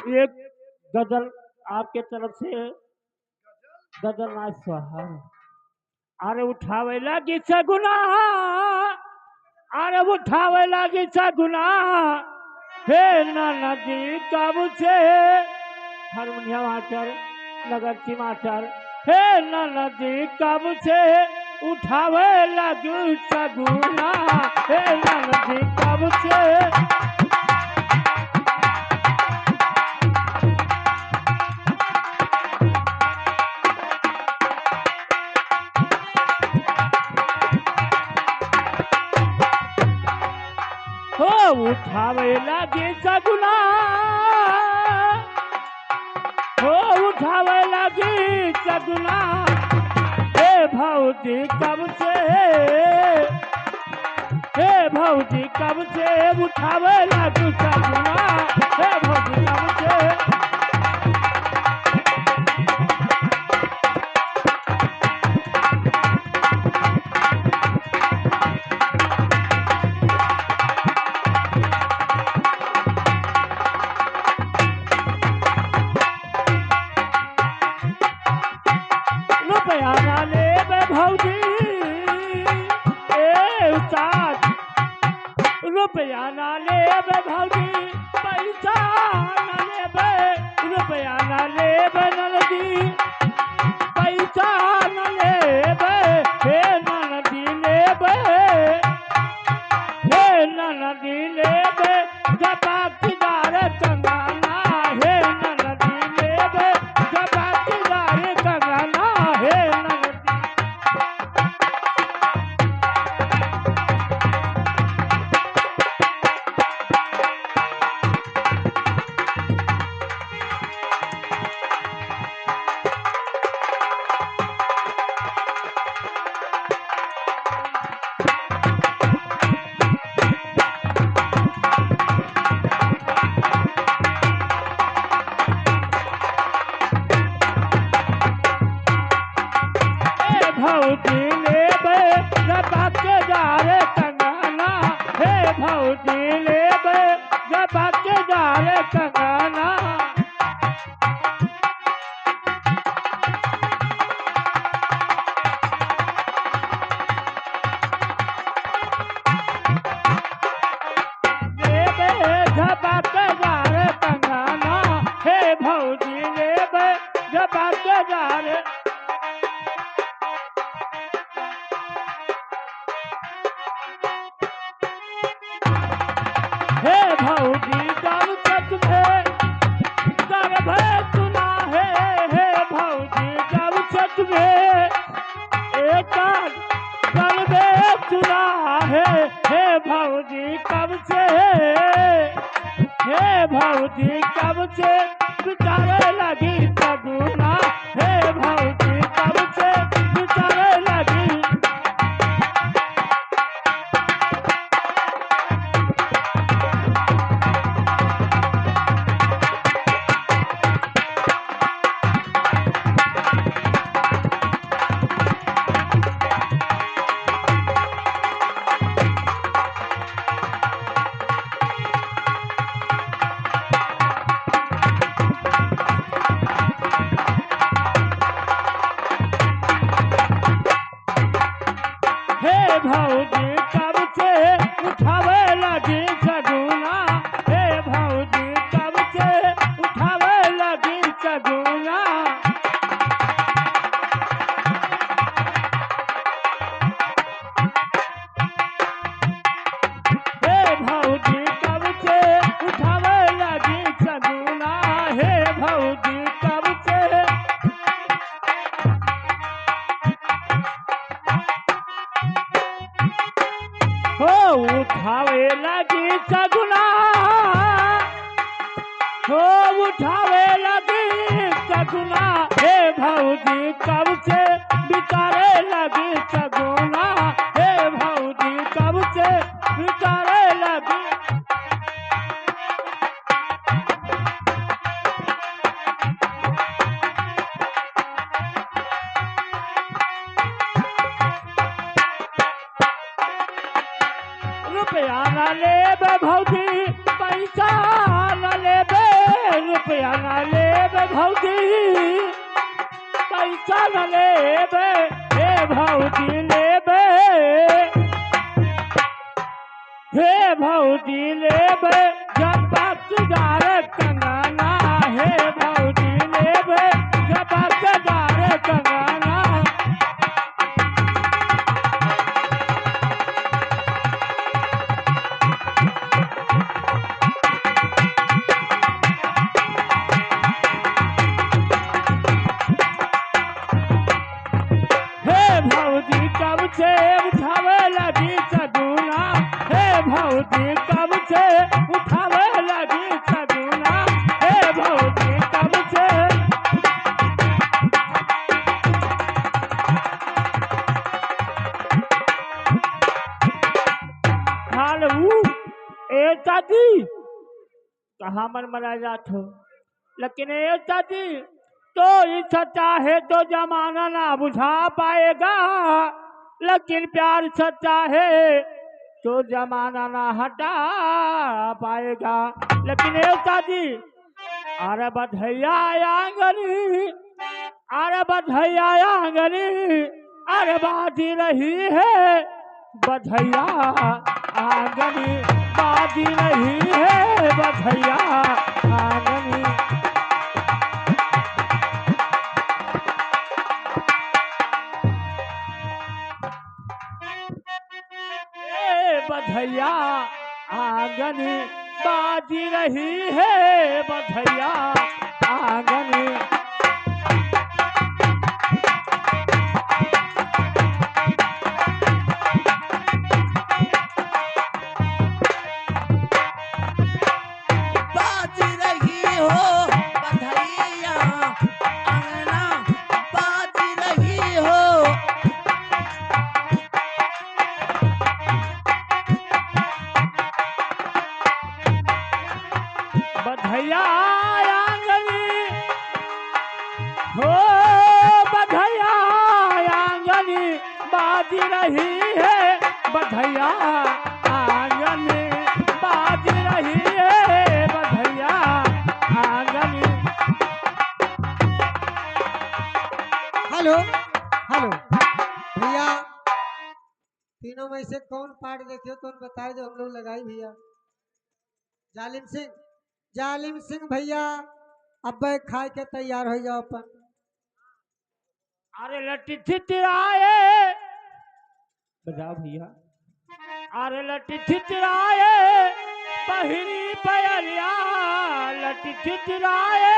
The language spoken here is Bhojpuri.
एक गजल आपके तरफ से गजल ना सोहर। अरे उठावे लगी सगुना, अरे उठावे लगी सगुना, हे नदी कब से हारमोनिया मास्टर नगर मास्टर, हे नदी कब से उठावे लगी सगुना, हे नदी कब से हो उठावे लगी सगुना, हो उठावे लगी सगुना, हे भौजी कब से, हे भौजी कब से उठावे लगी सगुना, हे भौजी कब से रुपया ना ले भौजी, ए उस्ताद रुपया ना ले भौजी, पैसा ना ले, रुपया ना ले ननदी, पैसा ना ले, हे ननदी ले, हे ननदी ले जबाकीदार कंगाना, हे ननदी ले जबाकीदार कंगाना, हे ननदी भौजी ले जबाकीदार कंगाना, हे भौजी ले जबाकीदार कंगाना, ले जबाकीदार कंगाना, हे भौजी ले जबाकीदार हे भौजी कब तक गर्भ सुना है, हे भौजी कब तक एक गर्भ सुना है, हे भौजी कब से, हे भौजी कब से बिचारे लगी सगुना, हे भौजी कब से बिचारे लगी हे भौजी कब से उठावे लगी सगुना, हे भौजी कब से उठावे लगी सगुना, हे भौजी कब से उठावे लगी सगुना, हे भौजी कब से हो उठावे लगी सगुना, हो उठावे लगी सगुना, हे भौजी कब से बिचारे लगी सगुना, हे भौजी कब से बिचारे लगी रुपया न ले भौजी पैसा न ले रुपया न लेबे भौजी पैसा न लेबे हे भौजी लेबे हे भौजी लेबे जबकदार कंगना हे भौजी लेबे जबकदार कंगना भौजी कब से उठावे लगी सदुना हे भौजी कब से उठावे लगी सदुना हे भौजी कब से हालू ए दादी कहाँ मन मरा जात हो लेकिन ए दादी तो ये सच्चा है तो जमाना ना बुझा पाएगा लेकिन प्यार सच्चा है तो जमाना ना हटा पाएगा लेकिन ये दादी अरे बधैया आंगनी अरे बधैया आंगनी अरे बाजी रही है बधैया आंगनी बाजी रही है बधैया आंगनी बधैया आंगन बाजी रही है बधैया आंगन बाजी रही हो बधैया आंगना बाजी रही हो बधैया आंगनी हो बधैया आंगनी बाजी रही है बधैया आंगनी बाजी रही है बधैया आंगनी हेलो हेलो भैया तीनों में से कौन पार्ट देखियो तो बताए जो हम लोग लगाई भैया जालिम सिंह भैया अब खाए के तैयार हो जाओ अपन अरे लट्टी थितराए बजाओ भैया अरे लट्टी थितराए पहिरी पयलिया लट्टी थितराए